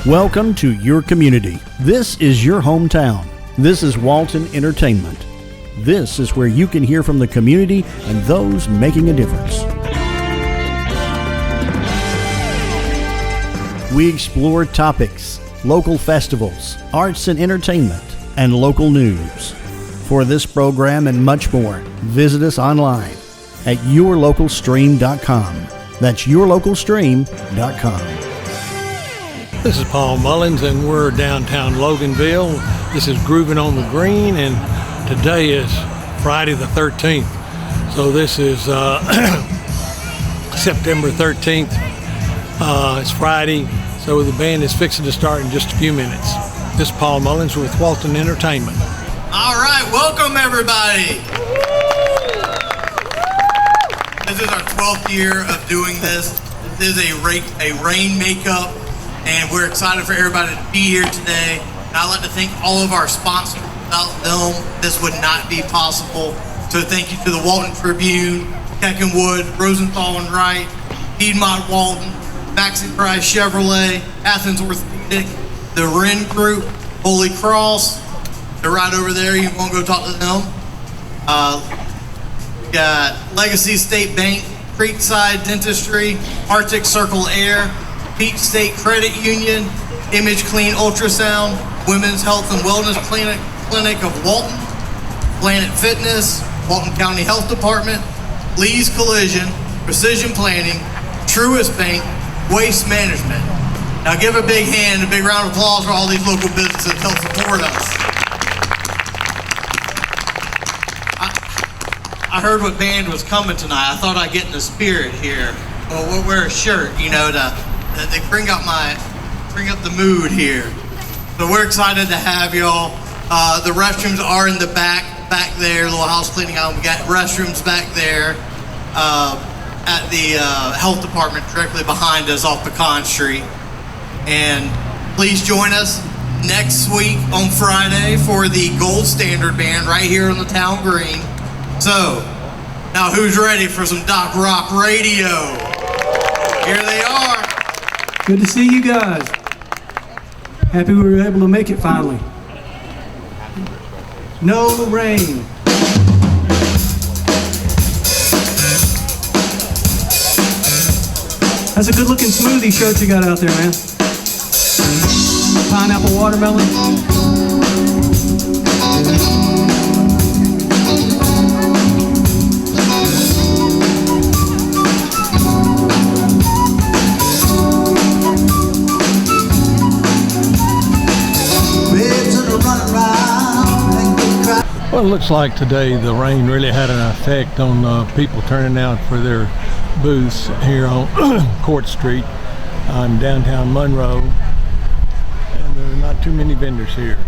Welcome to your community. This is your hometown. This is Walton Entertainment. This is where you can hear from the community and those making a difference. We explore topics, local festivals, arts and entertainment, and local news. For this program and much more, visit us online at yourlocalstream.com. That's yourlocalstream.com. This is Paul Mullins, and we're downtown Loganville. This is Groovin' on the Green, and today is Friday the 13th. So this is September 13th. It's Friday, so the band is fixing to start in just a few minutes. This is Paul Mullins with Walton Entertainment. All right, welcome everybody. This is our 12th year of doing this. This is a rain makeup, and we're excited for everybody to be here today. And I'd like to thank all of our sponsors. Without them, this would not be possible. So thank you to the Walton Tribune, Keckenwood, Rosenthal and Wright, Piedmont Walton, Maxi Price Chevrolet, Athens Orthopedic, the Wren Group, Holy Cross. They're right over there. You want to go talk to them. We got Legacy State Bank, Creekside Dentistry, Arctic Circle Air, Peach State Credit Union, Image Clean Ultrasound, Women's Health and Wellness Clinic of Walton, Planet Fitness, Walton County Health Department, Lee's Collision, Precision Planning, Truist Bank, Waste Management. Now give a big hand, a big round of applause for all these local businesses that help support us. I heard what band was coming tonight. I thought I'd get in the spirit here. Well, we'll wear a shirt, you know, to bring up the mood here. So we're excited to have y'all. The restrooms are in the back there, little house cleaning out. We got restrooms back there at the health department directly behind us off Pecan Street. And please join us next week on Friday for the Gold Standard Band right here on the town green. So, now who's ready for some Doc Rock Radio? Here they are. Good to see you guys. Happy we were able to make it finally. No rain. That's a good looking smoothie shirt you got out there, man. Pineapple watermelon. Well, it looks like today the rain really had an effect on people turning out for their booths here on Court Street in downtown Monroe, and there are not too many vendors here.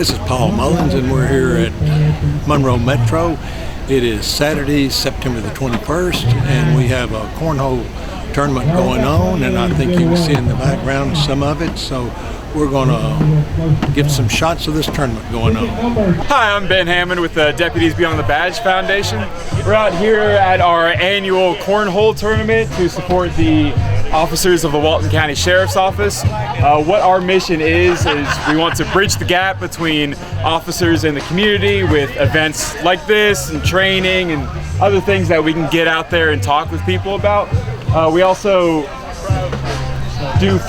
This is Paul Mullins, and we're here at Monroe Metro. It is Saturday, September the 21st, and we have a cornhole tournament going on, and I think you can see in the background some of it. So we're going to get some shots of this tournament going on. Hi, I'm Ben Hammond with the Deputies Beyond the Badge Foundation. We're out here at our annual cornhole tournament to support the officers of the Walton County Sheriff's Office. What our mission is we want to bridge the gap between officers in the community with events like this and training and other things that we can get out there and talk with people about. We also do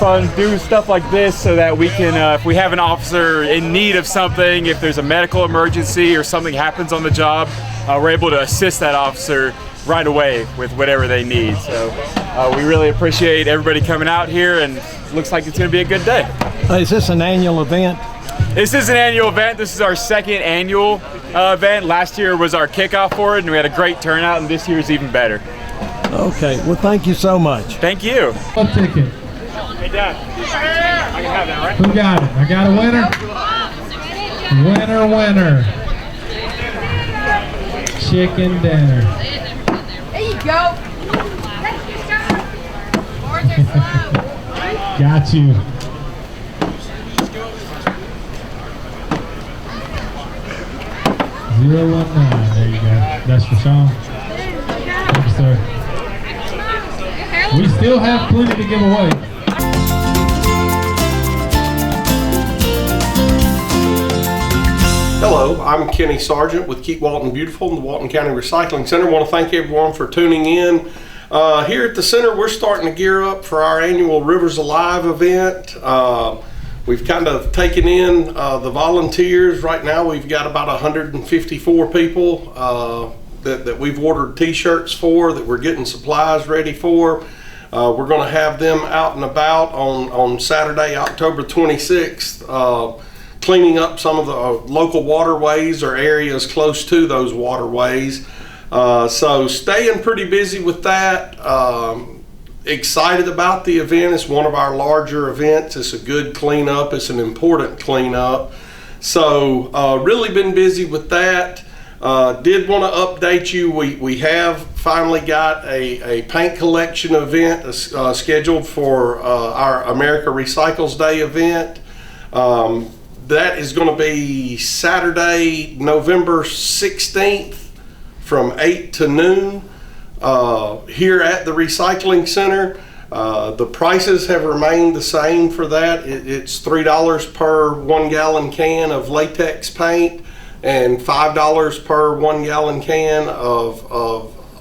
stuff like this so that we can, if we have an officer in need of something, if there's a medical emergency or something happens on the job, we're able to assist that officer right away with whatever they need. So we really appreciate everybody coming out here, and looks like it's going to be a good day. Is this an annual event? This is an annual event. This is our second annual event. Last year was our kickoff for it, and we had a great turnout, and this year is even better. Okay, well, thank you so much. Thank you. What ticket? Hey, Dad. I can have that, right? Who got it? I got a winner. Winner. Chicken dinner. There you go. Got you. $019. There you go. That's for Sean. Thank you, sir. We still have plenty to give away. Hello, I'm Kenny Sargent with Keep Walton Beautiful and the Walton County Recycling Center. I want to thank everyone for tuning in. Here at the center, we're starting to gear up for our annual Rivers Alive event. We've kind of taken in the volunteers. Right now we've got about 154 people that we've ordered t-shirts for, that we're getting supplies ready for. We're going to have them out and about on Saturday, October 26th, cleaning up some of the local waterways or areas close to those waterways. So staying pretty busy with that. Excited about the event. It's one of our larger events. It's a good cleanup. It's an important cleanup. So really been busy with that. Did want to update you. We have finally got a paint collection event scheduled for our America Recycles Day event. That is going to be Saturday, November 16th from 8 to noon here at the Recycling Center. The prices have remained the same for that. It's $3 per 1 gallon can of latex paint and $5 per 1 gallon can of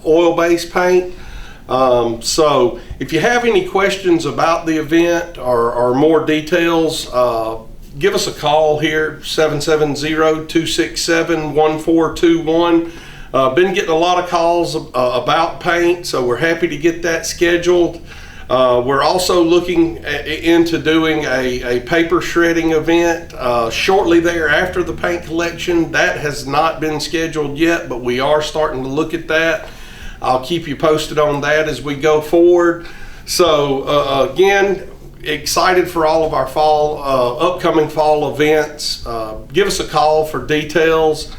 oil-based paint. So if you have any questions about the event or more details, give us a call here, 770-267-1421. Been getting a lot of calls about paint, so we're happy to get that scheduled. We're also looking into doing a paper shredding event shortly thereafter the paint collection. That has not been scheduled yet, but we are starting to look at that. I'll keep you posted on that as we go forward. So again, excited for all of our upcoming fall events. Give us a call for details.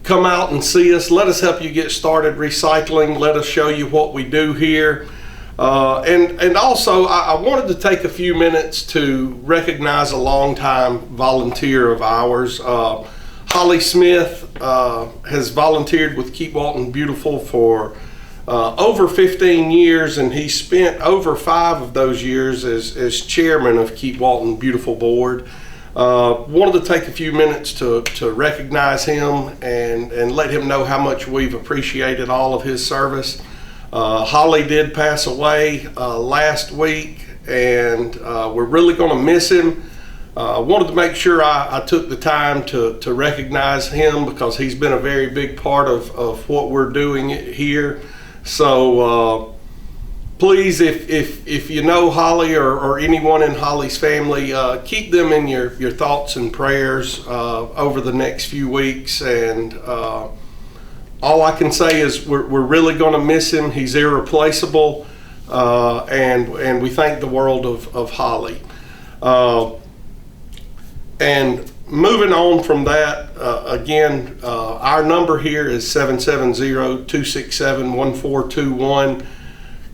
Come out and see us. Let us help you get started recycling. Let us show you what we do here. And also, I wanted to take a few minutes to recognize a longtime volunteer of ours. Holly Smith has volunteered with Keep Walton Beautiful for over 15 years, and he spent over 5 of those years as chairman of Keep Walton Beautiful Board. Wanted to take a few minutes to recognize him and let him know how much we've appreciated all of his service. Holly did pass away last week, and we're really going to miss him. Wanted to make sure I took the time to recognize him, because he's been a very big part of what we're doing here. So please, if you know Holly or anyone in Holly's family, keep them in your thoughts and prayers over the next few weeks. And all I can say is we're really going to miss him. He's irreplaceable, and we thank the world of Holly. And moving on from that, again, our number here is 770-267-1421.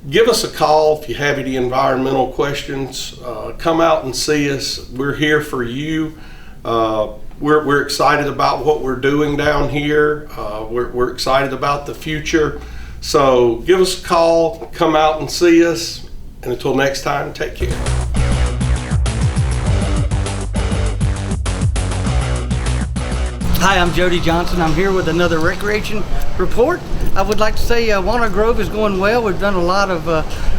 Give us a call if you have any environmental questions. Come out and see us. We're here for you. We're excited about what we're doing down here. We're excited about the future. So give us a call, come out and see us. And until next time, take care. Hi, I'm Jody Johnson. I'm here with another recreation report. I would like to say Walnut Grove is going well. We've done a lot of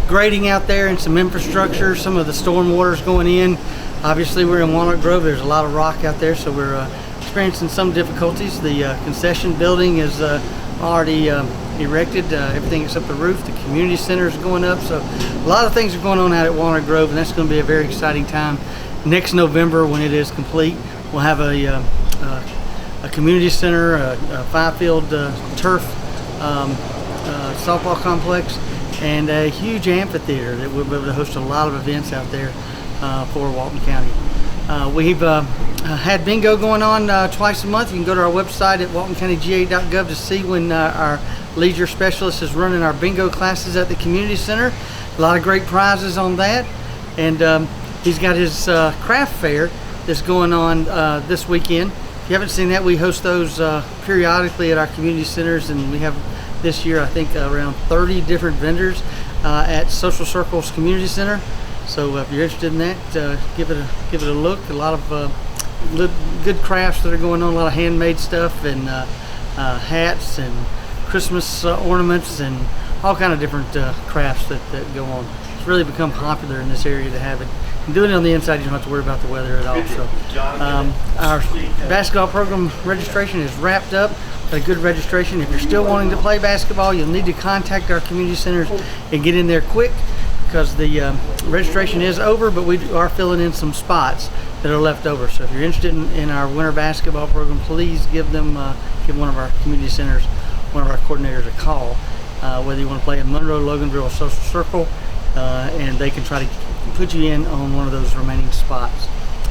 grading out there and some infrastructure. Some of the storm water's going in. Obviously, we're in Walnut Grove. There's a lot of rock out there, so we're experiencing some difficulties. The concession building is already erected, everything except the roof. The community center is going up, so a lot of things are going on out at Walnut Grove, and that's going to be a very exciting time. Next November, when it is complete, we'll have a community center, a 5-field turf softball complex, and a huge amphitheater that we'll be able to host a lot of events out there for Walton County. We've had bingo going on twice a month. You can go to our website at waltoncountyga.gov to see when our leisure specialist is running our bingo classes at the community center. A lot of great prizes on that, and he's got his craft fair that's going on this weekend. If you haven't seen that, we host those periodically at our community centers, and we have this year I think around 30 different vendors at Social Circles Community Center. So if you're interested in that, give it a look. A lot of good crafts that are going on, a lot of handmade stuff, and hats and Christmas ornaments and all kind of different crafts that go on. It's really become popular in this area to have it. And doing it on the inside, you don't have to worry about the weather at all. So our basketball program registration is wrapped up. A good registration. If you're still wanting to play basketball, you'll need to contact our community centers and get in there quick, because the registration is over, but we are filling in some spots that are left over. So if you're interested in our winter basketball program, please give one of our community centers, one of our coordinators, a call. Whether you want to play in Monroe, Loganville, or Social Circle, and they can try to put you in on one of those remaining spots.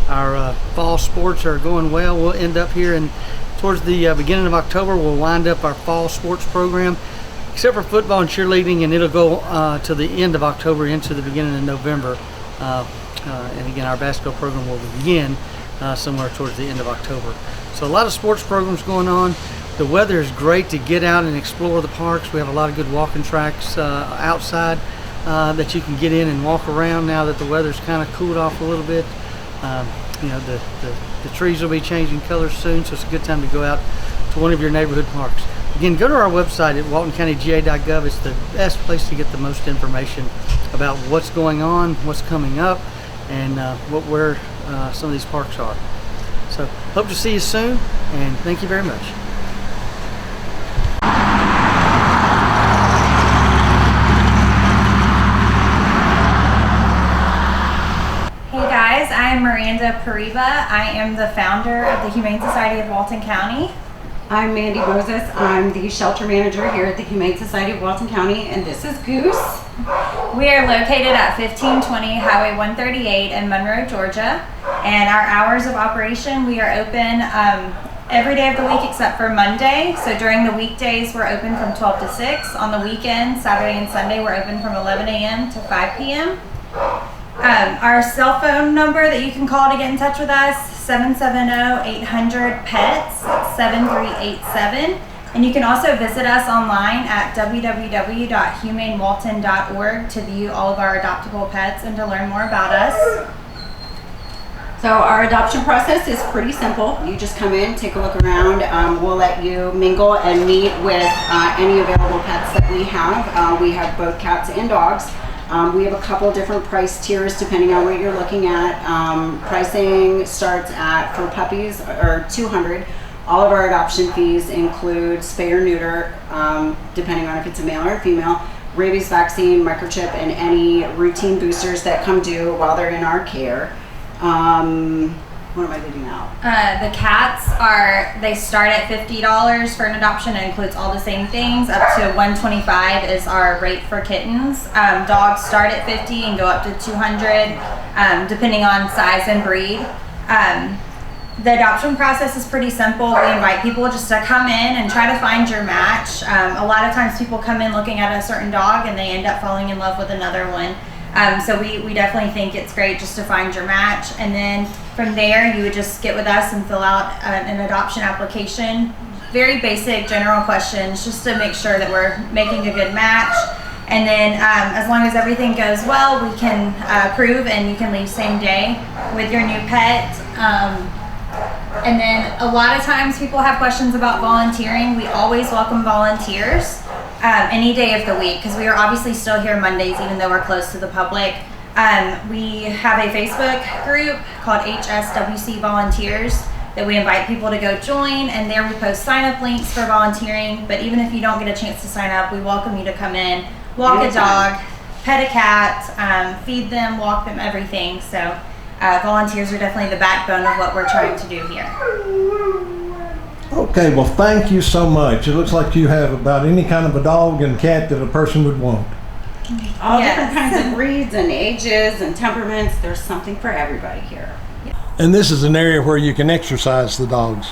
Our fall sports are going well. We'll end up here, and towards the beginning of October, we'll wind up our fall sports program, except for football and cheerleading, and it'll go to the end of October into the beginning of November. And again, our basketball program will begin somewhere towards the end of October. So a lot of sports programs going on. The weather is great to get out and explore the parks. We have a lot of good walking tracks outside that you can get in and walk around now that the weather's kind of cooled off a little bit. You know, the trees will be changing colors soon, so it's a good time to go out to one of your neighborhood parks. Again, go to our website at waltoncountyga.gov. It's the best place to get the most information about what's going on, what's coming up, and where some of these parks are. So hope to see you soon, and thank you very much. Hey guys, I'm Miranda Pariba. I am the founder of the Humane Society of Walton County. I'm Mandy Moses. I'm the shelter manager here at the Humane Society of Walton County, and this is Goose. We are located at 1520 Highway 138 in Monroe, Georgia. And our hours of operation, we are open every day of the week except for Monday. So during the weekdays, we're open from 12 to 6. On the weekends, Saturday and Sunday, we're open from 11 a.m. to 5 p.m. Our cell phone number that you can call to get in touch with us, 770-800-PETS, 7387. And you can also visit us online at www.humanewalton.org to view all of our adoptable pets and to learn more about us. So our adoption process is pretty simple. You just come in, take a look around. We'll let you mingle and meet with any available pets that we have. We have both cats and dogs. We have a couple different price tiers depending on what you're looking at. Pricing starts at, for puppies, or $200. All of our adoption fees include spay or neuter, depending on if it's a male or a female, rabies vaccine, microchip, and any routine boosters that come due while they're in our care. What am I leaving out? The cats they start at $50 for an adoption. It includes all the same things. Up to $125 is our rate for kittens. Dogs start at $50 and go up to $200, depending on size and breed. The adoption process is pretty simple. We invite people just to come in and try to find your match. A lot of times people come in looking at a certain dog and they end up falling in love with another one. So we definitely think it's great just to find your match. And then from there, you would just get with us and fill out an adoption application. Very basic general questions just to make sure that we're making a good match. And then as long as everything goes well, we can approve and you can leave same day with your new pet. And then a lot of times people have questions about volunteering. We always welcome volunteers any day of the week because we are obviously still here Mondays even though we're closed to the public. We have a Facebook group called HSWC Volunteers that we invite people to go join, and there we post sign-up links for volunteering. But even if you don't get a chance to sign up, we welcome you to come in, walk a dog, pet a cat, feed them, walk them, everything. So volunteers are definitely the backbone of what we're trying to do here. Okay, well, thank you so much. It looks like you have about any kind of a dog and cat that a person would want. All Yes. different kinds of breeds and ages and temperaments. There's something for everybody here. And this is an area where you can exercise the dogs.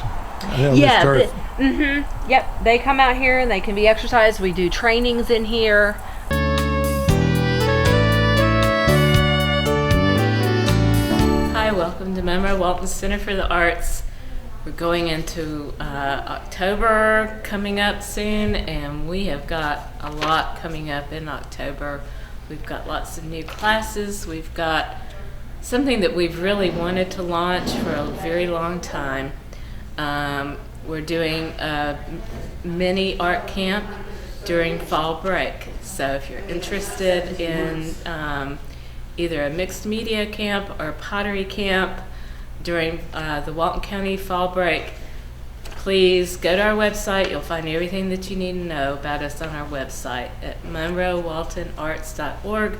Yeah. Yep. They come out here and they can be exercised. We do trainings in here. Hi, welcome to Monroe Walton Center for the Arts. We're going into October coming up soon, and we have got a lot coming up in October. We've got lots of new classes. We've got something that we've really wanted to launch for a very long time. We're doing a mini art camp during fall break. So if you're interested in either a mixed media camp or a pottery camp during the Walton County fall break, please go to our website. You'll find everything that you need to know about us on our website at monroewaltonarts.org.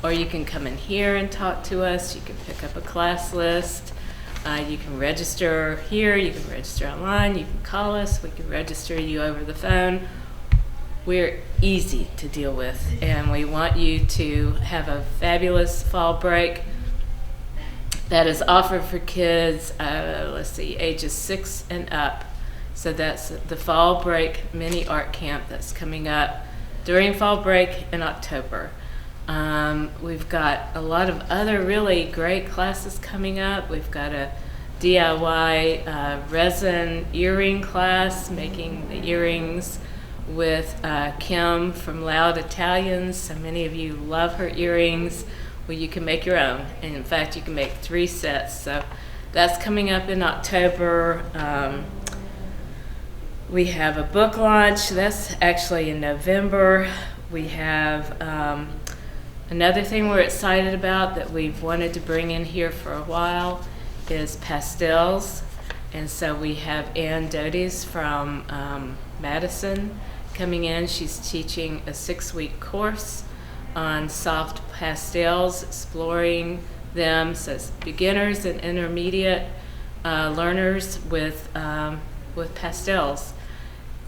Or you can come in here and talk to us. You can pick up a class list. You can register here. You can register online. You can call us. We can register you over the phone. We're easy to deal with, and we want you to have a fabulous fall break that is offered for kids, ages 6 and up. So that's the fall break mini art camp that's coming up during fall break in October. We've got a lot of other really great classes coming up. We've got a DIY resin earring class, making the earrings with Kim from Loud Italians. So many of you love her earrings. Well, you can make your own, and in fact you can make 3 sets. So that's coming up in October. We have a book launch. That's actually in November. We have another thing we're excited about that we've wanted to bring in here for a while is pastels. And so we have Ann Doties from Madison coming in. She's teaching a 6-week course on soft pastels, exploring them, so it's beginners and intermediate learners with pastels.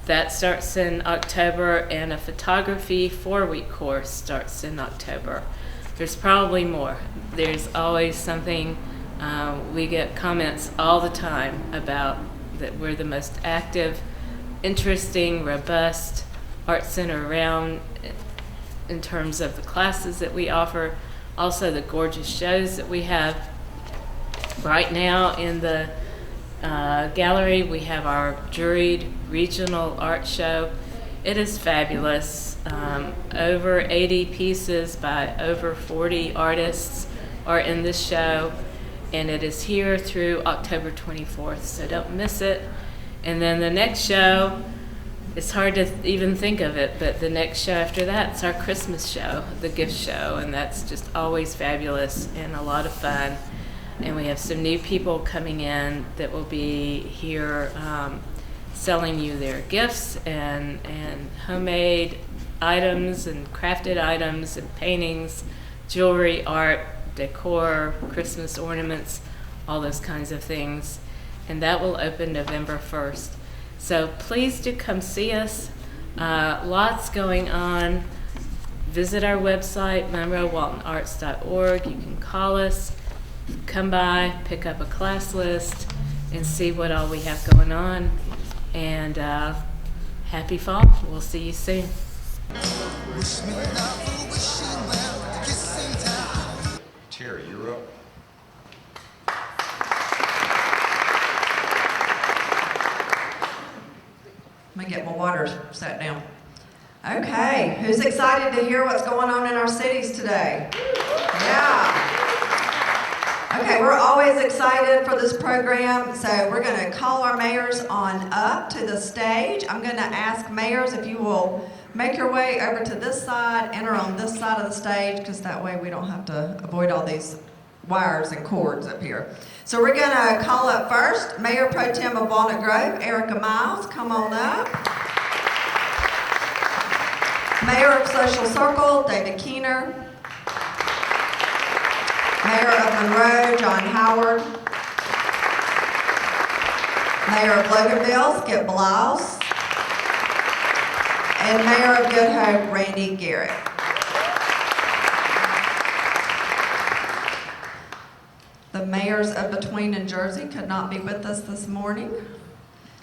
That starts in October, and a photography 4-week course starts in October. There's probably more. There's always something. We get comments all the time about that we're the most active, interesting, robust art center around in terms of the classes that we offer, also the gorgeous shows that we have. Right now in the gallery, we have our juried regional art show. It is fabulous. Over 80 pieces by over 40 artists are in this show, and it is here through October 24th, so don't miss it. And then the next show, it's hard to even think of it, but the next show after that is our Christmas show, the gift show, and that's just always fabulous and a lot of fun. And we have some new people coming in that will be here selling you their gifts and homemade items and crafted items and paintings, jewelry, art, decor, Christmas ornaments, all those kinds of things. And that will open November 1st. So please do come see us. Lots going on. Visit our website, monroewaltonarts.org. You can call us, come by, pick up a class list, and see what all we have going on. And happy fall. We'll see you soon. Terry, you're up. Let me get my water set down. Okay, who's excited to hear what's going on in our cities today? Yeah. Okay, we're always excited for this program, so we're going to call our mayors on up to the stage. I'm going to ask mayors if you will make your way over to this side, enter on this side of the stage, because that way we don't have to avoid all these wires and cords up here. So we're going to call up first Mayor Pro Tem of Walnut Grove, Erica Miles. Come on up. Mayor of Social Circle, David Keener. Mayor of Monroe, John Howard. Mayor of Loganville, Skip Blouse. And Mayor of Good Hope, Randy Garrett. The mayors of Between and Jersey could not be with us this morning.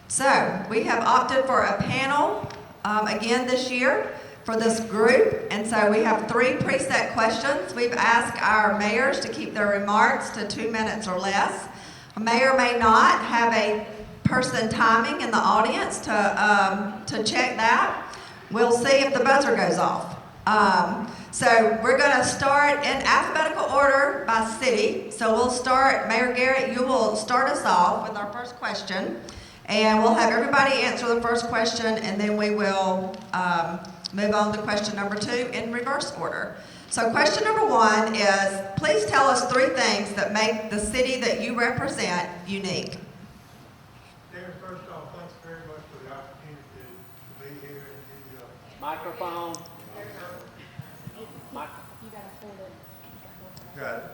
So we have opted for a panel again this year for this group. And so we have 3 preset questions. We've asked our mayors to keep their remarks to 2 minutes or less. A mayor may not have a person timing in the audience to check that. We'll see if the buzzer goes off. So we're going to start in alphabetical order by city. So we'll start, Mayor Garrett, you will start us off with our first question. And we'll have everybody answer the first question, and then we will move on to question number 2 in reverse order. So question number 1 is, please tell us 3 things that make the city that you represent unique. Darren, first off, thanks very much for the opportunity to be here and give you a microphone. Got it.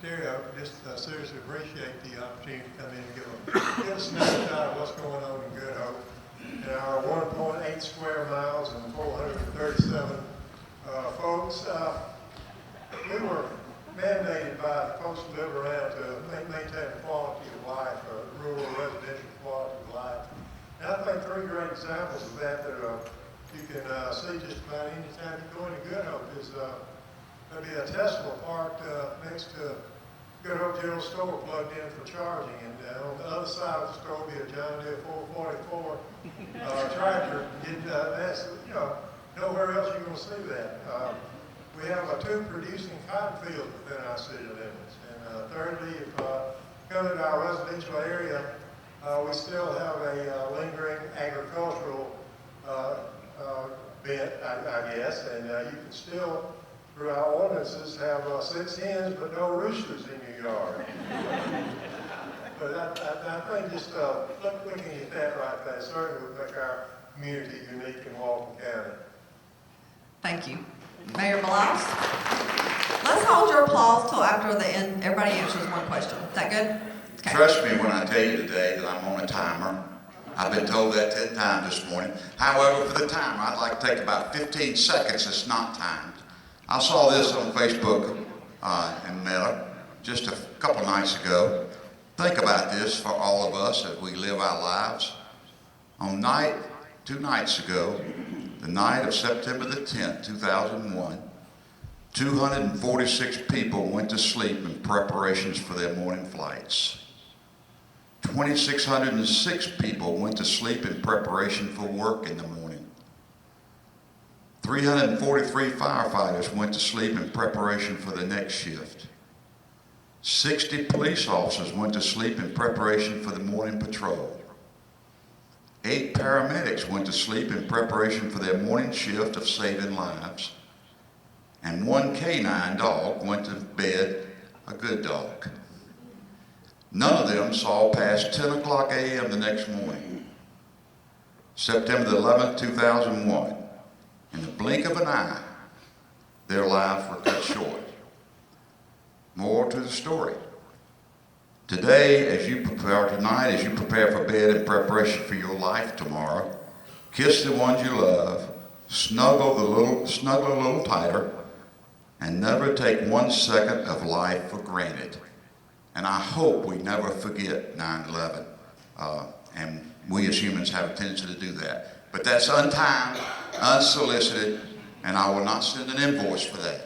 Terry, I just seriously appreciate the opportunity to come in and give a snapshot of what's going on in Good Hope. In our 1.8 square miles and 437 folks, we were mandated by the folks who live around to maintain quality of life, rural residential quality of life. And I think 3 great examples of that you can see just about any time you go into Good Hope is there'll be a Tesla parked next to Good Hope General Store plugged in for charging, and on the other side of the store will be a John Deere 444 tractor. That's, nowhere else you're going to see that. We have 2 producing cotton fields within our city limits. And thirdly, if you come into our residential area, we still have a lingering agricultural bent, I guess, and you can still, through our ordinances, have 6 hens but no roosters in your yard. But I think just looking at that right there certainly would make our community unique in Walton County. Thank you. Mayor Blouse? Let's hold your applause till after the end. Everybody answers 1 question. Is that good? Okay. Trust me when I tell you today that I'm on a timer. I've been told that 10 times this morning. However, for the timer, I'd like to take about 15 seconds. It's not timed. I saw this on Facebook and Meta just a couple nights ago. Think about this for all of us as we live our lives. On 2 nights ago, the night of September the 10th, 2001, 246 people went to sleep in preparations for their morning flights. 2,606 people went to sleep in preparation for work in the morning. 343 firefighters went to sleep in preparation for the next shift. 60 police officers went to sleep in preparation for the morning patrol. 8 paramedics went to sleep in preparation for their morning shift of saving lives. And 1 canine dog went to bed a good dog. None of them saw past 10 o'clock a.m. the next morning. September the 11th, 2001, in the blink of an eye, their lives were cut short. More to the story. Today, as you prepare for bed in preparation for your life tomorrow, kiss the ones you love, snuggle a little tighter, and never take 1 second of life for granted. And I hope we never forget 9/11. And we as humans have a tendency to do that. But that's untimed, unsolicited, and I will not send an invoice for that.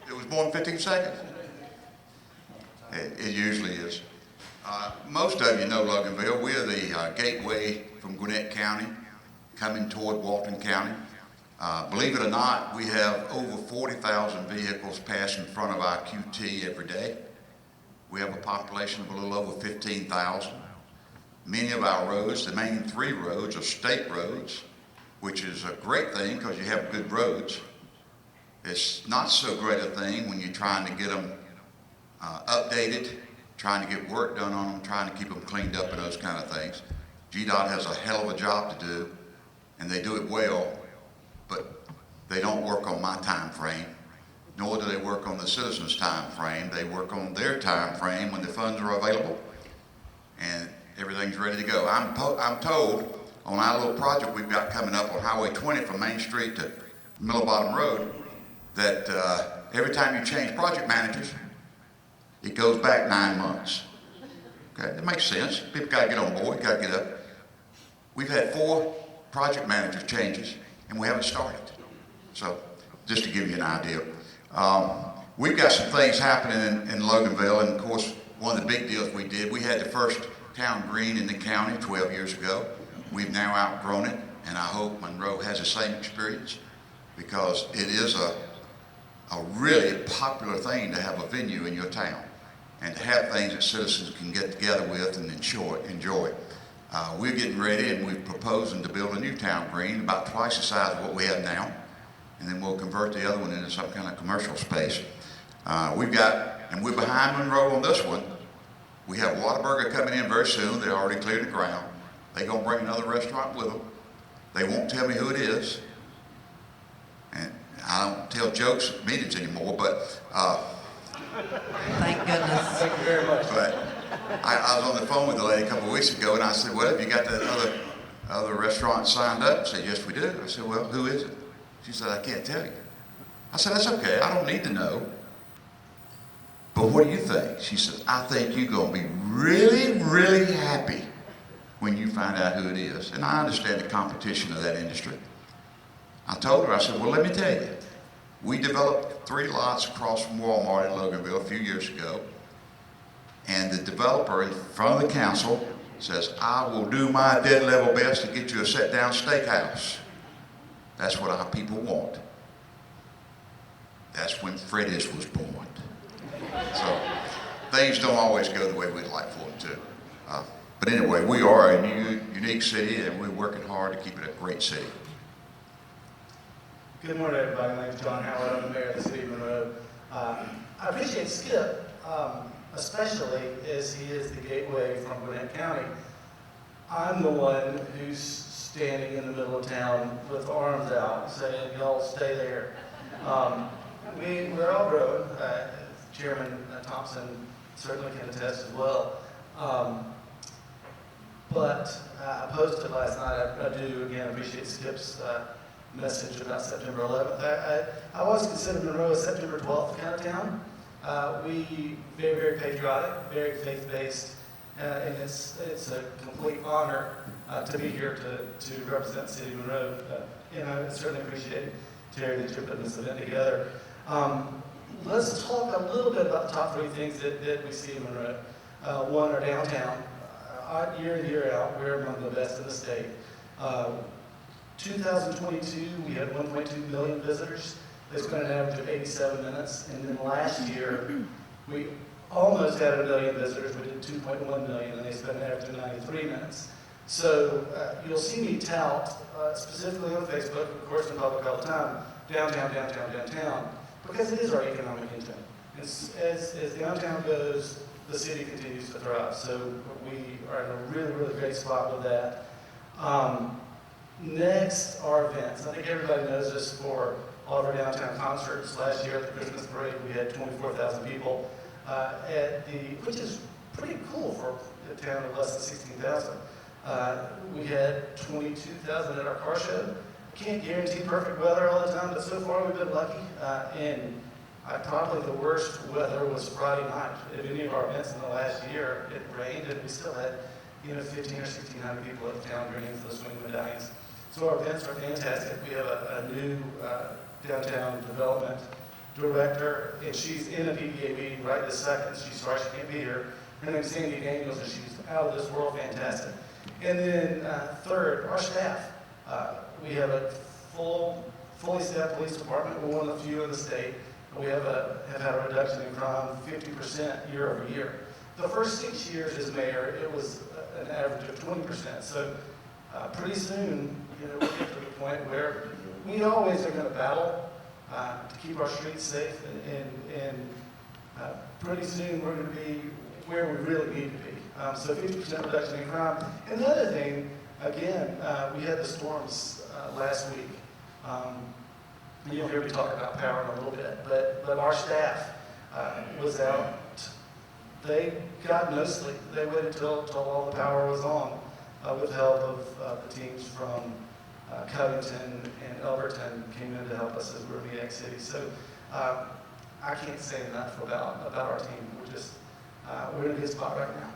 It was more than 15 seconds? It usually is. Most of you know Loganville. We're the gateway from Gwinnett County coming toward Walton County. Believe it or not, we have over 40,000 vehicles pass in front of our QT every day. We have a population of a little over 15,000. Many of our roads, the main 3 roads, are state roads, which is a great thing because you have good roads. It's not so great a thing when you're trying to get them updated, trying to get work done on them, trying to keep them cleaned up and those kind of things. GDOT has a hell of a job to do, and they do it well, but they don't work on my time frame, nor do they work on the citizens' time frame. They work on their time frame when the funds are available and everything's ready to go. I'm told on our little project we've got coming up on Highway 20 from Main Street to Middle Bottom Road that every time you change project managers, it goes back 9 months. Okay, that makes sense. People got to get on board, got to get up. We've had 4 project manager changes, and we haven't started. So, just to give you an idea. We've got some things happening in Loganville, and of course, one of the big deals we did, we had the first town green in the county 12 years ago. We've now outgrown it, and I hope Monroe has the same experience, because it is a really popular thing to have a venue in your town, and to have things that citizens can get together with and enjoy. We're getting ready, and we're proposing to build a new town green about twice the size of what we have now, and then we'll convert the other one into some kind of commercial space. And we're behind Monroe on this one. We have Whataburger coming in very soon. They already cleared the ground. They're gonna bring another restaurant with them. They won't tell me who it is. And I don't tell jokes at meetings anymore, but Thank goodness. Thank you very much. but I was on the phone with the lady a couple of weeks ago, and I said, well, have you got that other restaurant signed up? She said, yes, we do. I said, well, who is it? She said, I can't tell you. I said, that's okay. I don't need to know. But what do you think? She said, I think you're going to be really, really happy when you find out who it is. And I understand the competition of that industry. I told her, I said, well, let me tell you. We developed 3 lots across from Walmart in Loganville a few years ago. And the developer in front of the council says, I will do my dead level best to get you a sit-down steakhouse. That's what our people want. That's when Freddy's was born. So things don't always go the way we'd like for them to. But anyway, we are a unique city, and we're working hard to keep it a great city. Good morning, everybody. My name is John Howard. I'm the mayor of the city of Monroe. I appreciate Skip, especially as he is the gateway from Gwinnett County. I'm the one who's standing in the middle of town with arms out saying, y'all stay there. We're all growing. Chairman Thompson certainly can attest as well. But I posted last night, I do again appreciate Skip's message about September 11th. I always consider Monroe a September 12th kind of town. We very, very patriotic, very faith-based, and it's a complete honor to be here to represent the city of Monroe. And I certainly appreciate, Terry, that you're putting this event together. Let's talk a little bit about the top 3 things that we see in Monroe. One, our downtown. Year in, year out, we're among the best in the state. 2022, we had 1.2 million visitors. They spent an average of 87 minutes. And then last year, we almost had 1 million visitors. We did 2.1 million, and they spent an average of 93 minutes. So you'll see me tout, specifically on Facebook, of course in public all the time, downtown, downtown, downtown, because it is our economic engine. As downtown goes, the city continues to thrive. So we are in a really, really great spot with that. Next, our events. I think everybody knows this for all of our downtown concerts. Last year at the Christmas parade, we had 24,000 people, which is pretty cool for a town of less than 16,000. We had 22,000 at our car show. Can't guarantee perfect weather all the time, but so far we've been lucky. And Probably the worst weather was Friday night. At any of our events in the last year, it rained, and we still had 15 or 1,600 people at the town drinking for the swing medallions. So our events are fantastic. We have a new downtown development director, and she's in a PBA meeting right this second. She's sorry she can't be here. Her name's Sandy Daniels, and she's out of this world fantastic. And then third, our staff. We have a fully staffed police department. We're one of the few in the state. We have had a reduction in crime 50% year over year. The first 6 years as mayor, it was an average of 20%. So pretty soon, we'll get to the point where we always are going to battle to keep our streets safe, and pretty soon we're going to be where we really need to be. So 50% reduction in crime. And the other thing, again, we had the storms last week. You'll hear me talk about power in a little bit, but our staff was out. They got no sleep. They waited till all the power was on with help of the teams from Covington and Elberton came in to help us as we were in the X City. So I can't say enough about our team. We're in a good spot right now.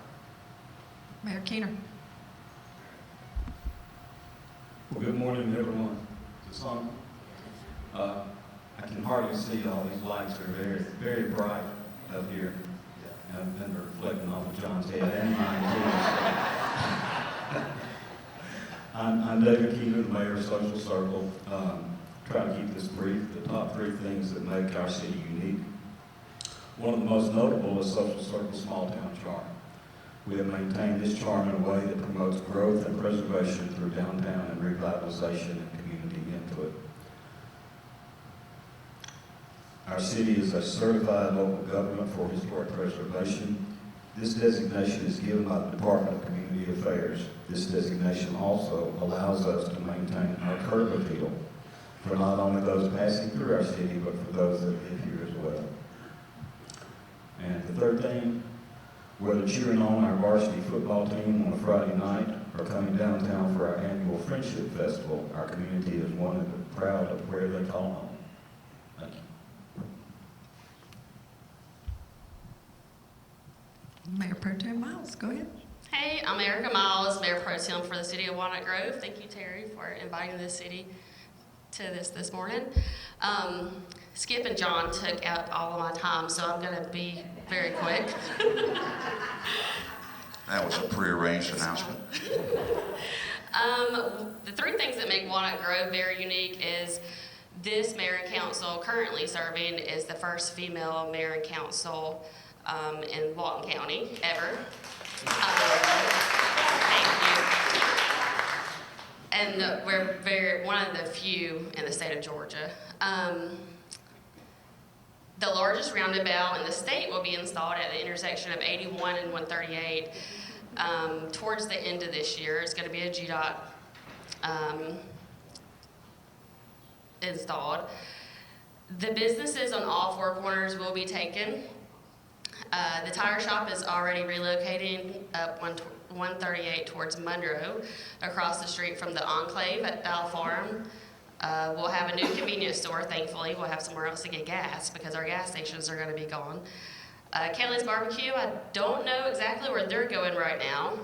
Mayor Keener. Well, good morning, everyone. Is this on? I can hardly see all these lights. Are very, very bright up here. I've been reflecting off of John's head and mine too. I'm David Keener, the mayor of Social Circle. Try to keep this brief. The top 3 things that make our city unique. One of the most notable is Social Circle's small town charm. We have maintained this charm in a way that promotes growth and preservation through downtown and revitalization and community input. Our city is a certified local government for historic preservation. This designation is given by the Department of Community Affairs. This designation also allows us to maintain our curb appeal for not only those passing through our city, but for those that live here as well. And the third thing, whether cheering on our varsity football team on a Friday night or coming downtown for our annual Friendship Festival, our community is one and proud of where they call home. Thank you. Mayor Pro Tem Miles, go ahead. Hey, I'm Erica Miles, Mayor Pro Tem for the City of Walnut Grove. Thank you, Terry, for inviting the city to this morning. Skip and John took up all of my time, so I'm going to be very quick. That was a prearranged announcement. The 3 things that make Walnut Grove very unique is this mayor and council currently serving is the first female mayor and council in Walton County ever. Thank you. And we're one of the few in the state of Georgia. The largest roundabout in the state will be installed at the intersection of 81 and 138 towards the end of this year. It's going to be a GDOT installed. The businesses on all 4 corners will be taken. The tire shop is already relocating up 138 towards Monroe, across the street from the Enclave at Bell Farm. We'll have a new convenience store, thankfully. We'll have somewhere else to get gas because our gas stations are going to be gone. Kelly's Barbecue, I don't know exactly where they're going right now,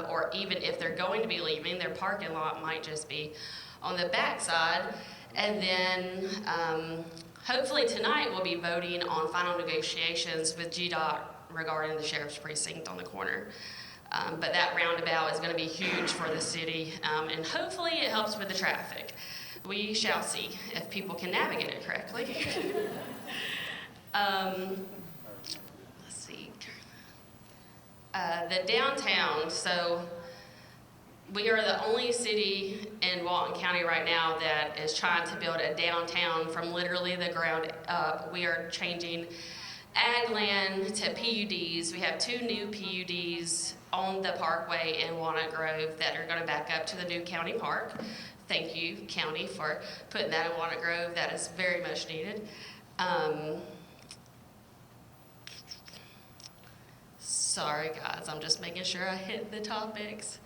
or even if they're going to be leaving. Their parking lot might just be on the back side. And then hopefully tonight we'll be voting on final negotiations with GDOT regarding the sheriff's precinct on the corner. But that roundabout is going to be huge for the city, and hopefully it helps with the traffic. We shall see if people can navigate it correctly. Let's see. The downtown, so we are the only city in Walton County right now that is trying to build a downtown from literally the ground up. We are changing ag land to PUDs. We have 2 new PUDs on the parkway in Walnut Grove that are going to back up to the new county park. Thank you, county, for putting that in Walnut Grove. That is very much needed. Sorry, guys, I'm just making sure I hit the topics.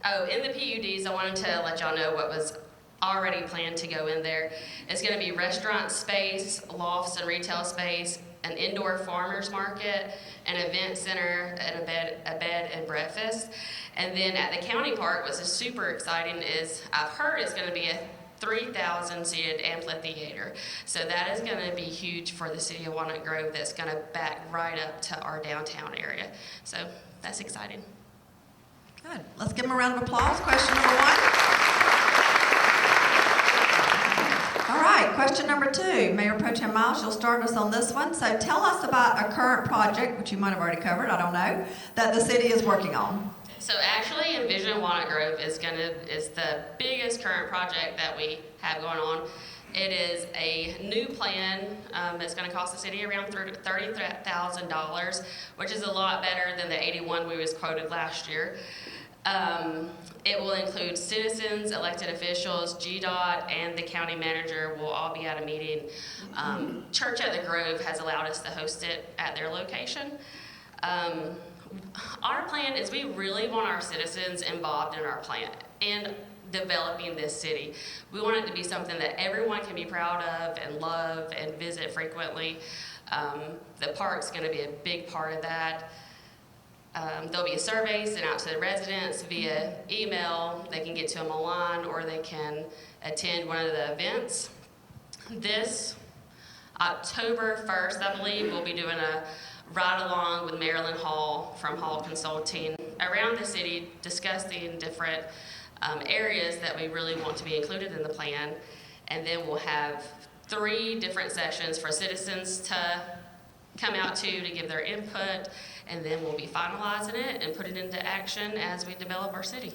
Oh, in the PUDs, I wanted to let y'all know what was already planned to go in there. It's going to be restaurant space, lofts and retail space, an indoor farmers market, an event center, and a bed and breakfast. And then at the county park, which is super exciting, is I've heard it's going to be a 3,000 seated amphitheater. So that is going to be huge for the city of Walnut Grove. That's going to back right up to our downtown area. So that's exciting. Good. Let's give them a round of applause. Question number 1. All right, question number 2. Mayor Pro Tem Miles, you'll start us on this one. So tell us about a current project, which you might have already covered, I don't know, that the city is working on. So actually, Envision Walnut Grove is the biggest current project that we have going on. It is a new plan that's going to cost the city around $30,000, which is a lot better than the $81,000 we was quoted last year. It will include citizens, elected officials, GDOT, and the county manager will all be at a meeting. Church at the Grove has allowed us to host it at their location. Our plan is we really want our citizens involved in our plan and developing this city. We want it to be something that everyone can be proud of and love and visit frequently. The park's going to be a big part of that. There'll be a survey sent out to the residents via email. They can get to them online or they can attend one of the events. This October 1st, I believe, we'll be doing a ride along with Marilyn Hall from Hall Consulting around the city, discussing different areas that we really want to be included in the plan. And then we'll have 3 different sessions for citizens to come out to give their input, and then we'll be finalizing it and putting it into action as we develop our city.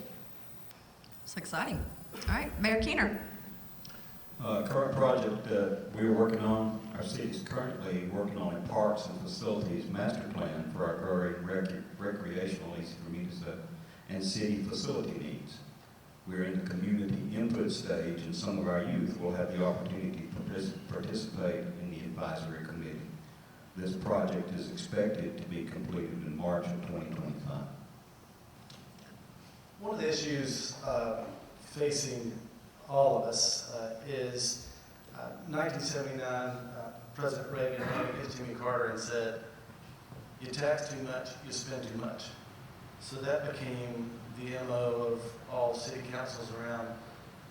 It's exciting. All right, Mayor Keener. Current project we're working on, our city is currently working on a parks and facilities master plan for our growing recreational and city facility needs. We're in the community input stage, and some of our youth will have the opportunity to participate in the advisory committee. This project is expected to be completed in March of 2025. One of the issues facing all of us is 1979, President Reagan looked at Jimmy Carter and said, "You tax too much, you spend too much." So that became the MO of all city councils around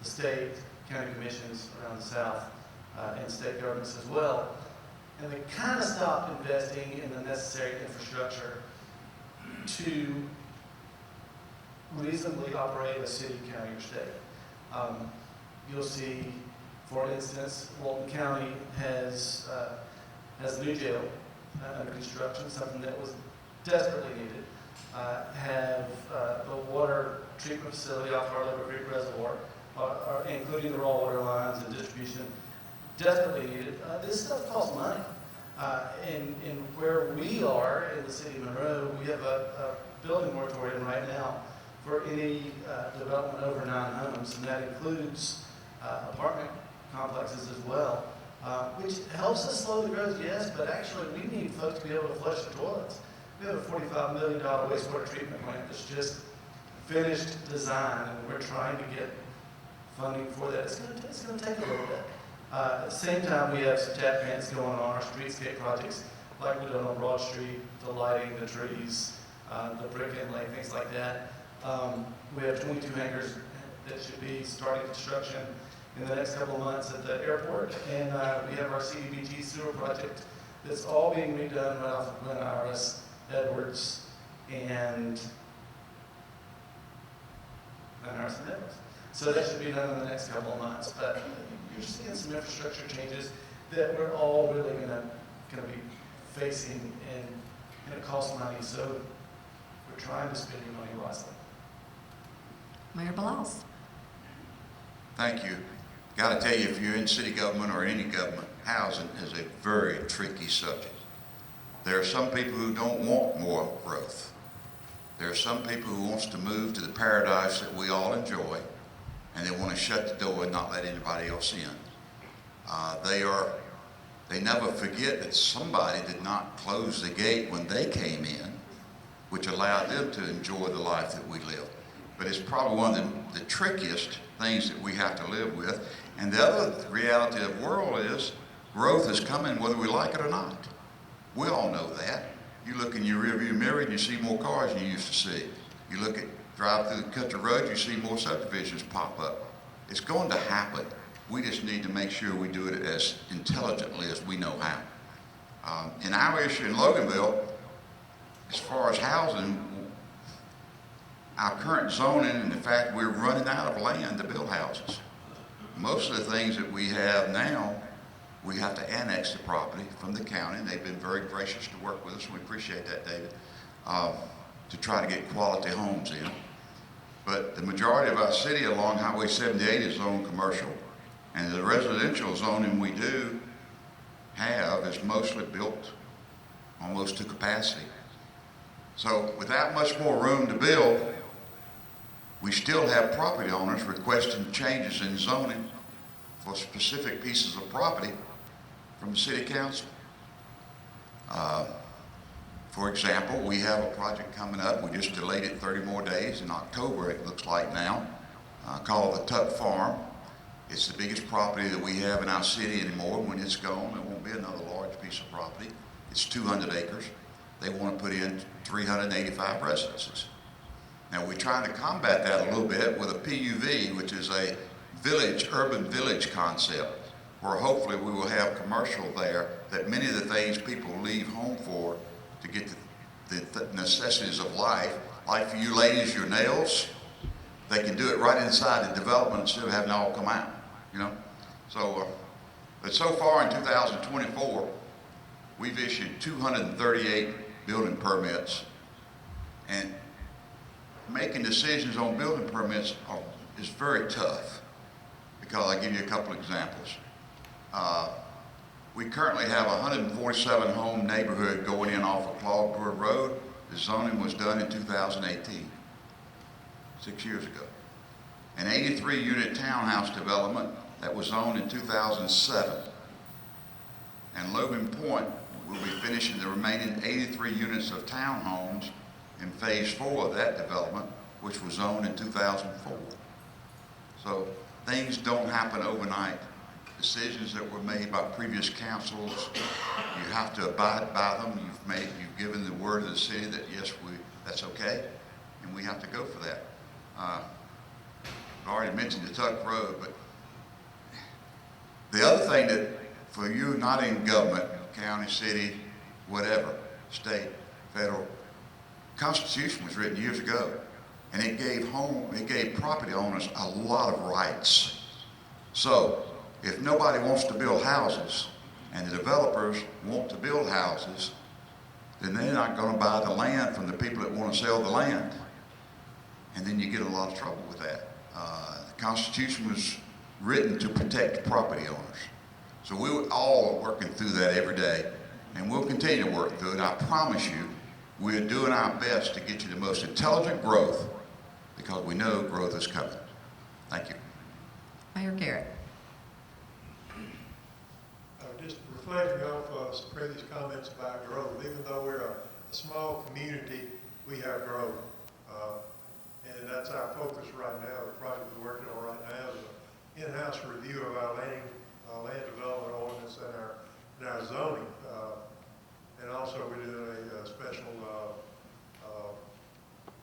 the state, county commissions around the South, and state governments as well. And they kind of stopped investing in the necessary infrastructure to reasonably operate a city, county, or state. You'll see, for instance, Walton County has a new jail under construction, something that was desperately needed. Have the water treatment facility off our River Creek Reservoir, including the raw water lines and distribution, desperately needed. This stuff costs money. And where we are in the city of Monroe, we have a building moratorium right now for any development over 9 homes, and that includes apartment complexes as well, which helps us slow the growth, yes, but actually we need folks to be able to flush the toilets. We have a $45 million wastewater treatment plant that's just finished design, and we're trying to get funding for that. It's going to take a little bit. At the same time, we have some TAP grants going on our streetscape projects, like we've done on Broad Street, the lighting, the trees, the brick inlay, things like that. We have 22 hangars that should be starting construction in the next couple of months at the airport, and we have our CDBG sewer project that's all being redone right off of Glen Iris, Edwards, and Edwards. So that should be done in the next couple of months. But you're seeing some infrastructure changes that we're all really going to be facing, and it costs money. So we're trying to spend your money wisely. Mayor Blas. Thank you. Got to tell you, if you're in city government or any government, housing is a very tricky subject. There are some people who don't want more growth. There are some people who wants to move to the paradise that we all enjoy, and they want to shut the door and not let anybody else in. They never forget that somebody did not close the gate when they came in, which allowed them to enjoy the life that we live. But it's probably one of the trickiest things that we have to live with. And the other reality of the world is growth is coming whether we like it or not. We all know that. You look in your rearview mirror and you see more cars than you used to see. You look at, drive through the country road, you see more subdivisions pop up. It's going to happen. We just need to make sure we do it as intelligently as we know how. In our issue in Loganville, as far as housing, our current zoning and the fact we're running out of land to build houses. Most of the things that we have now, we have to annex the property from the county. They've been very gracious to work with us. We appreciate that, David, to try to get quality homes in. But the majority of our city along Highway 78 is zoned commercial, and the residential zoning we do have is mostly built almost to capacity. So with that much more room to build, we still have property owners requesting changes in zoning for specific pieces of property from the city council. For example, we have a project coming up. We just delayed it 30 more days in October, it looks like now, called the Tuck Farm. It's the biggest property that we have in our city anymore. When it's gone, there won't be another large piece of property. It's 200 acres. They want to put in 385 residences. Now we're trying to combat that a little bit with a PUV, which is a village, urban village concept, where hopefully we will have commercial there, that many of the things people leave home for to get the necessities of life, like for you ladies, your nails, they can do it right inside the development instead of having it all come out, you know? So, but so far in 2024, we've issued 238 building permits, and making decisions on building permits is very tough, because I'll give you a couple examples. We currently have a 147 home neighborhood going in off of Claude Road. The zoning was done in 2018, 6 years ago. An 83 unit townhouse development that was zoned in 2007. And Logan Point will be finishing the remaining 83 units of townhomes in phase 4 of that development, which was zoned in 2004. So things don't happen overnight. Decisions that were made by previous councils, you have to abide by them. You've given the word of the city that yes, that's okay, and we have to go for that. I already mentioned the Tuck Road, but the other thing that for you not in government, county, city, whatever, state, federal, Constitution was written years ago, and it gave property owners a lot of rights. So if nobody wants to build houses and the developers want to build houses, then they're not going to buy the land from the people that want to sell the land. And then you get a lot of trouble with that. The Constitution was written to protect property owners. So we all are working through that every day, and we'll continue to work through it. I promise you, we're doing our best to get you the most intelligent growth, because we know growth is coming. Thank you. Mayor Garrett. Just reflecting off some previous comments about growth, even though we're a small community, we have growth. And that's our focus right now. The project we're working on right now is an in-house review of our land development ordinance and our zoning. And also we're doing a special,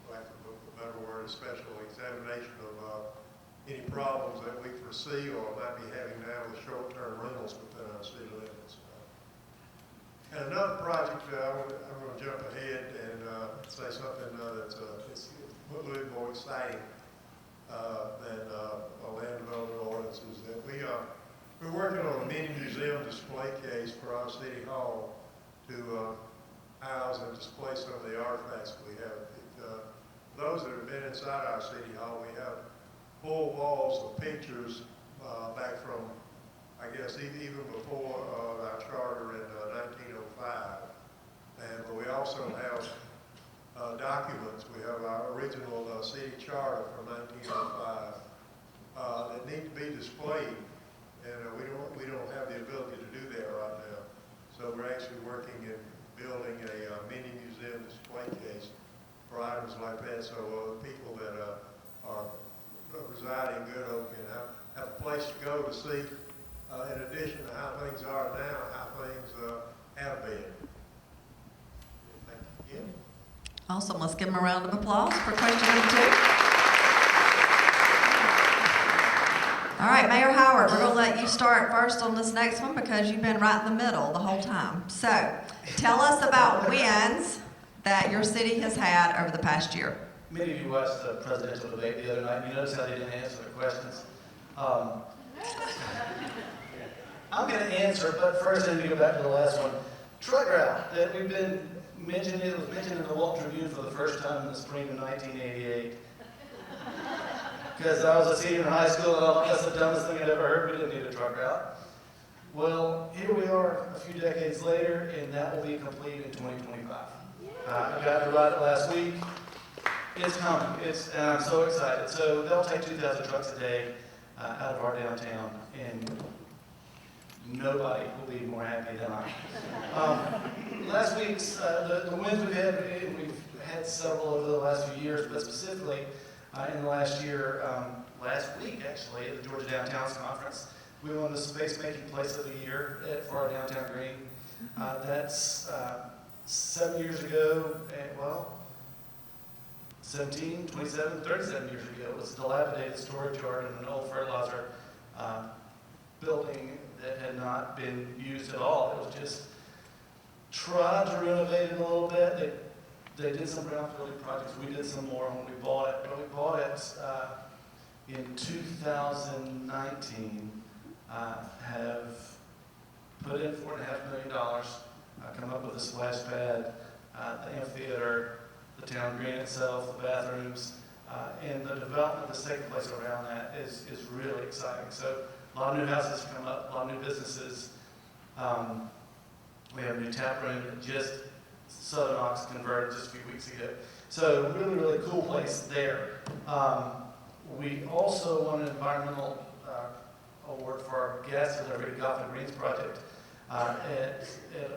lack of a better word, a special examination of any problems that we foresee or might be having now with short-term rentals within our city limits. And another project, I'm going to jump ahead and say something that's it's a little bit more exciting than a land development ordinance, is that we're working on a mini museum display case for our city hall to house and display some of the artifacts we have. Those that have been inside our city hall, we have full walls of pictures back from, I guess, even before our charter in 1905. But we also have documents. We have our original city charter from 1905 that need to be displayed, and we don't have the ability to do that right now. So we're actually working in building a mini museum display case for items like that, so people that are reside in Good Hope and have a place to go to see, in addition to how things are now, how things have been. Thank you again. Awesome. Let's give them a round of applause for question number 2. All right, Mayor Howard, we're going to let you start first on this next one because you've been right in the middle the whole time. So, tell us about wins that your city has had over the past year. Many of you watched the presidential debate the other night, and you noticed how they didn't answer the questions. I'm going to answer, but first I need to go back to the last one. Truck route that we've been mentioning, it was mentioned in the Walton Tribune for the first time in the spring of 1988. Because I was a senior in high school and I thought that's the dumbest thing I'd ever heard. We didn't need a truck route. Well, here we are a few decades later, and that will be complete in 2025. I got to ride it last week. It's coming. And I'm so excited. So they'll take 2,000 trucks a day out of our downtown, and nobody will be more happy than I. Last week's the wins we've had several over the last few years, but specifically in the last year, last week actually, at the Georgia Downtowns Conference, we won the Space Making Place of the Year for our downtown green. That's 7 years ago, 17, 27, 37 years ago. It was a dilapidated storage yard in an old fertilizer building that had not been used at all. It was just tried to renovate it a little bit. They did some brownfield projects. We did some more when we bought it. But we bought it in 2019. Have put in $4.5 million. Come up with a splash pad, the amphitheater, the town green itself, the bathrooms, and the development that's taking place around that is really exciting. So a lot of new houses come up, a lot of new businesses. We have a new tap room that just Southern Ox converted just a few weeks ago. So really, really cool place there. We also won an environmental award for our gas delivery Golf and Greens project at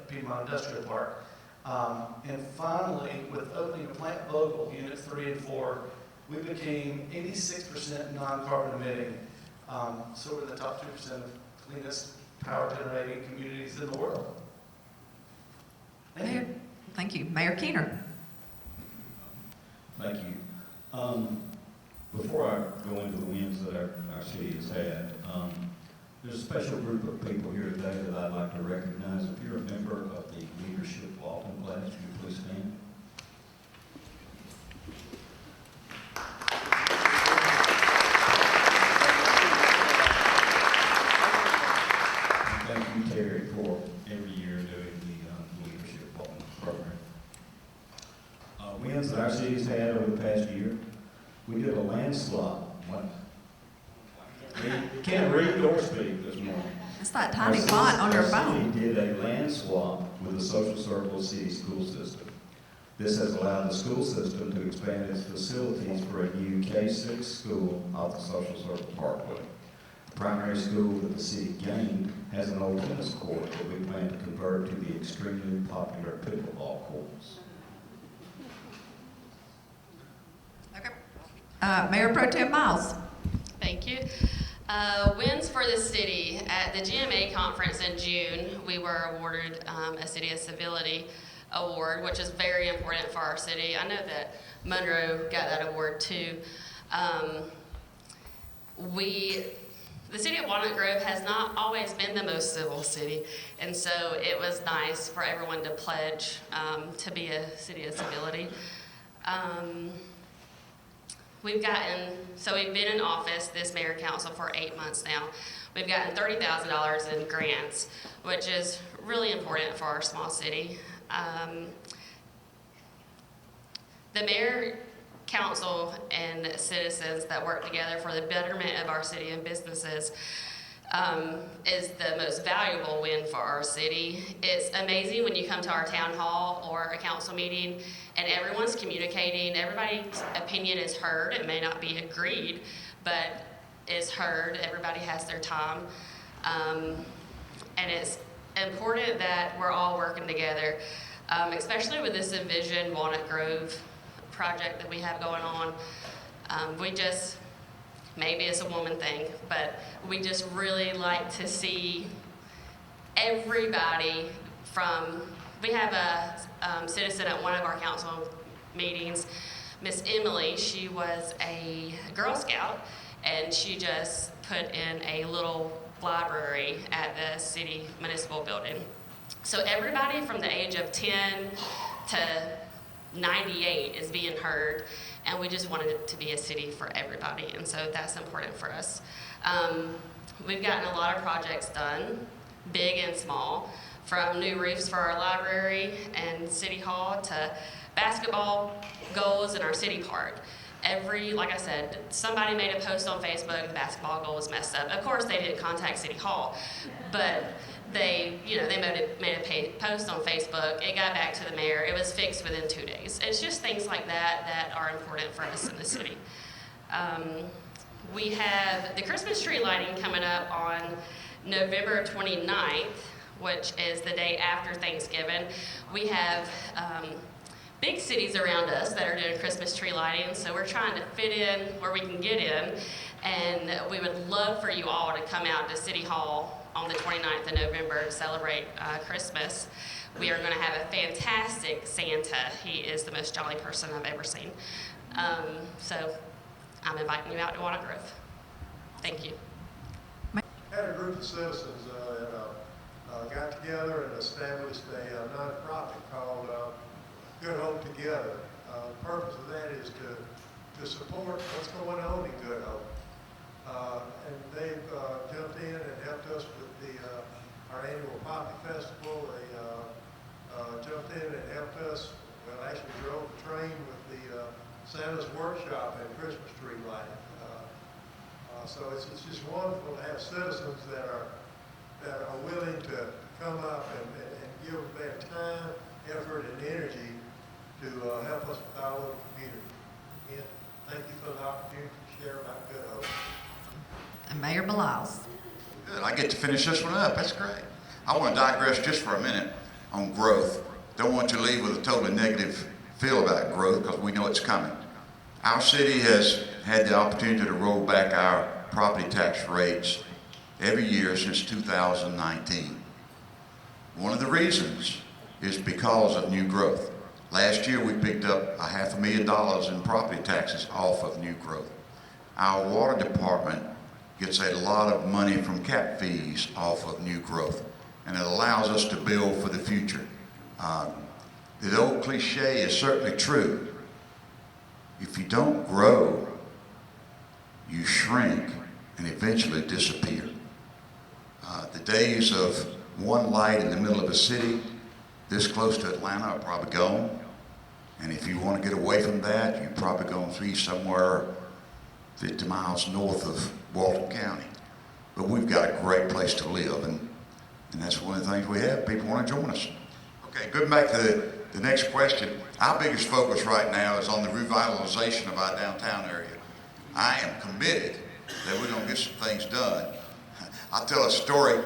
Piedmont Industrial Park. And finally, with opening of Plant Vogel Units 3 and 4, we became 86% non-carbon emitting. So we're in the top 2% of cleanest power generating communities in the world. Mayor, thank you. Mayor Keener. Thank you. Before I go into the wins that our city has had, there's a special group of people here today that I'd like to recognize. If you're a member of the Leadership Walton class, would you please stand? Thank you, Terry, for every year doing the Leadership Walton program. Wins that our city's had over the past year. We did a landslide. You can't read or speak this morning. It's that tiny font on your phone. Our city did a land swap with the Social Circle City School System. This has allowed the school system to expand its facilities for a new K-6 school off the Social Circle Parkway. The primary school that the city gained has an old tennis court that we plan to convert to the extremely popular pickleball courts. Mayor Pro Tem Miles. Thank you. Wins for the city. At the GMA conference in June, we were awarded a City of Civility award, which is very important for our city. I know that Monroe got that award too. The city of Walnut Grove has not always been the most civil city, and so it was nice for everyone to pledge to be a City of Civility. We've been in office, this mayor council, for 8 months now. We've gotten $30,000 in grants, which is really important for our small city. The mayor, council, and citizens that work together for the betterment of our city and businesses is the most valuable win for our city. It's amazing when you come to our town hall or a council meeting and everyone's communicating, everybody's opinion is heard. It may not be agreed, but is heard. Everybody has their time. And it's important that we're all working together, especially with this Envision Walnut Grove project that we have going on. Maybe it's a woman thing, but we just really like to see everybody we have a citizen at one of our council meetings, Miss Emily. She was a Girl Scout, and she just put in a little library at the city municipal building. So everybody from the age of 10 to 98 is being heard, and we just wanted it to be a city for everybody, and so that's important for us. We've gotten a lot of projects done, big and small, from new roofs for our library and city hall to basketball goals in our city park. Like I said, somebody made a post on Facebook, the basketball goal was messed up. Of course, they didn't contact City Hall, but they made a post on Facebook. It got back to the mayor. It was fixed within 2 days. It's just things like that are important for us in the city. We have the Christmas tree lighting coming up on November 29th, which is the day after Thanksgiving. We have big cities around us that are doing Christmas tree lighting, so we're trying to fit in where we can get in, and we would love for you all to come out to City Hall on the 29th of November to celebrate Christmas. We are going to have a fantastic Santa. He is the most jolly person I've ever seen. So I'm inviting you out to Walnut Grove. Thank you. Had a group of citizens that got together and established a nonprofit called Good Hope Together. The purpose of that is to support what's going on in Good Hope. And they've jumped in and helped us with our annual Poppy Festival. They jumped in and helped us, actually drove the train with the Santa's Workshop and Christmas tree lighting. So it's just wonderful to have citizens that are willing to come up and give their time, effort, and energy to help us with our little community. Again, thank you for the opportunity to share about Good Hope. And Mayor Beliles. Good, I get to finish this one up, that's great. I want to digress just for a minute on growth. Don't want you to leave with a totally negative feel about growth, because we know it's coming. Our city has had the opportunity to roll back our property tax rates every year since 2019. One of the reasons is because of new growth. Last year we picked up $500,000 in property taxes off of new growth. Our water department gets a lot of money from cap fees off of new growth, and it allows us to build for the future. The old cliche is certainly true. If you don't grow, you shrink and eventually disappear. The days of one light in the middle of a city this close to Atlanta are probably gone. And if you want to get away from that, you're probably going to be somewhere 50 miles north of Walton County. But we've got a great place to live, and that's one of the things we have. People want to join us. Okay, going back to the next question. Our biggest focus right now is on the revitalization of our downtown area. I am committed that we're going to get some things done. I'll tell a story.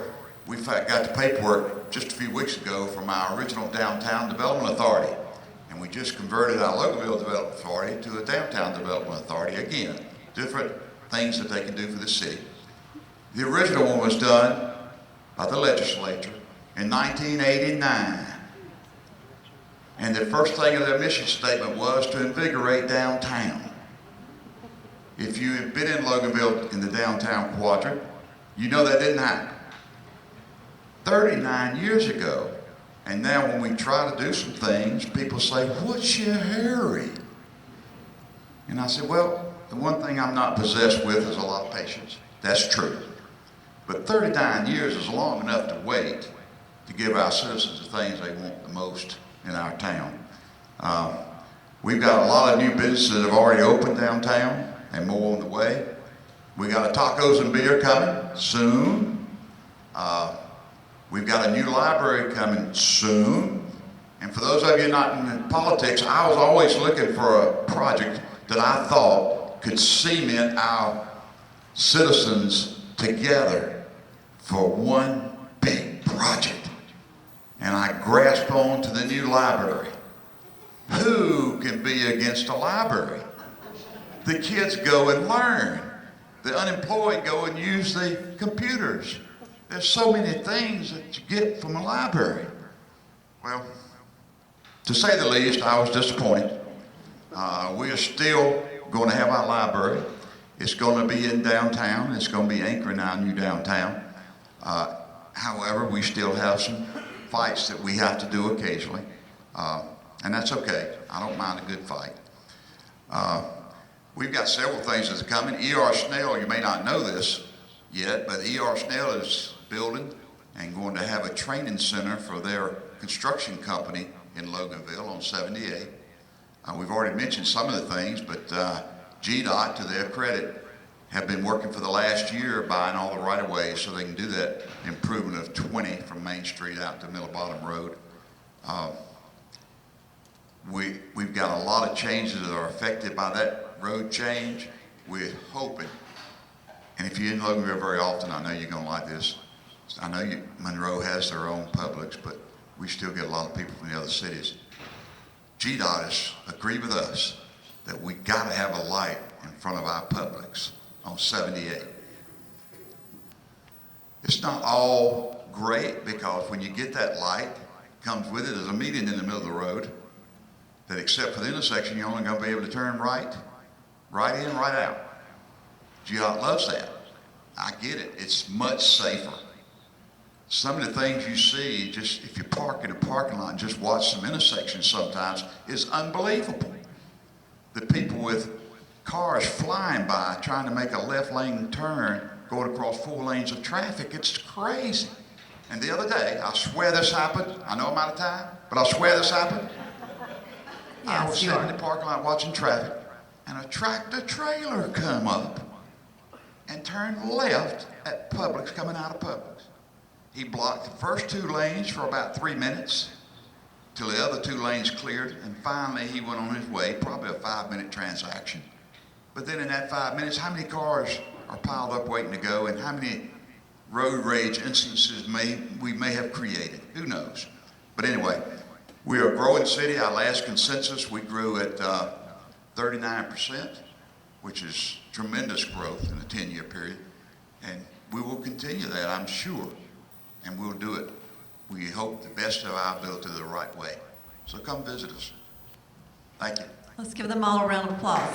We got the paperwork just a few weeks ago from our original Downtown Development Authority, and we just converted our Loganville Development Authority to a Downtown Development Authority. Again, different things that they can do for the city. The original one was done by the legislature in 1989. And the first thing of their mission statement was to invigorate downtown. If you have been in Loganville in the downtown quadrant, you know that didn't happen. 39 years ago, and now when we try to do some things, people say, "What's your hurry?" And I said, well, the one thing I'm not possessed with is a lot of patience. That's true. But 39 years is long enough to wait to give our citizens the things they want the most in our town. We've got a lot of new businesses that have already opened downtown, and more on the way. We got a tacos and beer coming soon. We've got a new library coming soon. And for those of you not in politics, I was always looking for a project that I thought could cement our citizens together for one big project. And I grasped on to the new library. Who can be against a library? The kids go and learn. The unemployed go and use the computers. There's so many things that you get from a library. Well, to say the least, I was disappointed. We are still going to have our library. It's going to be in downtown. It's going to be anchoring our new downtown. However, we still have some fights that we have to do occasionally, and that's okay. I don't mind a good fight. We've got several things that's coming. E.R. Snell, you may not know this yet, but E.R. Snell is building and going to have a training center for their construction company in Loganville on 78. We've already mentioned some of the things, but GDOT, to their credit, have been working for the last year buying all the right-of-ways so they can do that improvement of 20 from Main Street out to Middle Bottom Road. We've got a lot of changes that are affected by that road change. We're hoping, and if you're in Loganville very often, I know you're going to like this. I know Monroe has their own Publix, but we still get a lot of people from the other cities. GDOT has agreed with us that we got to have a light in front of our Publix on 78. It's not all great because when you get that light, comes with it as a median in the middle of the road that except for the intersection, you're only going to be able to turn right in, right out. GDOT loves that. I get it. It's much safer. Some of the things you see, just if you park in a parking lot and just watch some intersections sometimes, is unbelievable. The people with cars flying by trying to make a left lane turn going across 4 lanes of traffic, it's crazy. And the other day, I swear this happened. I know I'm out of time, but I swear this happened. I was sitting in the parking lot watching traffic, and a tractor trailer come up and turned left at Publix, coming out of Publix. He blocked the first 2 lanes for about 3 minutes till the other 2 lanes cleared, and finally he went on his way, probably a 5-minute transaction. But then in that 5 minutes, how many cars are piled up waiting to go, and how many road rage instances we may have created? Who knows? But anyway, we are a growing city. Our last consensus, we grew at 39%, which is tremendous growth in a 10-year period. And we will continue that, I'm sure. And we'll do it, we hope, the best of our ability the right way. So come visit us. Thank you. Let's give them all a round of applause.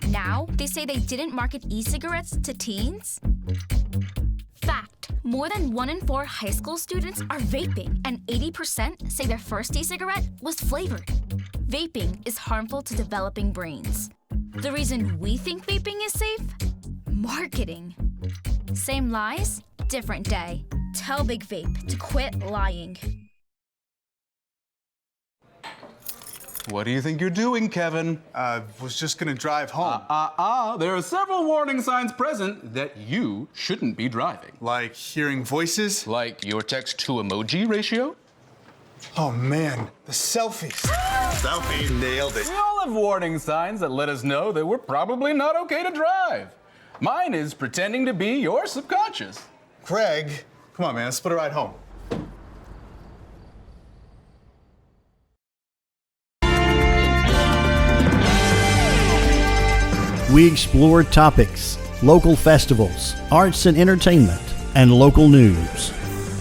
Now, they say they didn't market e-cigarettes to teens? Fact, more than 1 in 4 high school students are vaping, and 80% say their first e-cigarette was flavored. Vaping is harmful to developing brains. The reason we think vaping is safe? Marketing. Same lies, different day. Tell Big Vape to quit lying. What do you think you're doing, Kevin? Was just gonna drive home. There are several warning signs present that you shouldn't be driving. Like hearing voices? Like your text-to-emoji ratio? Oh man, the selfies. Selfie, nailed it. We all have warning signs that let us know that we're probably not okay to drive. Mine is pretending to be your subconscious. Craig, come on man, let's put a ride home. We explore topics, local festivals, arts and entertainment, and local news.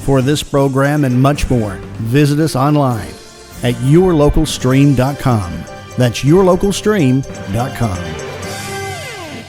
For this program and much more, visit us online at yourlocalstream.com. That's yourlocalstream.com.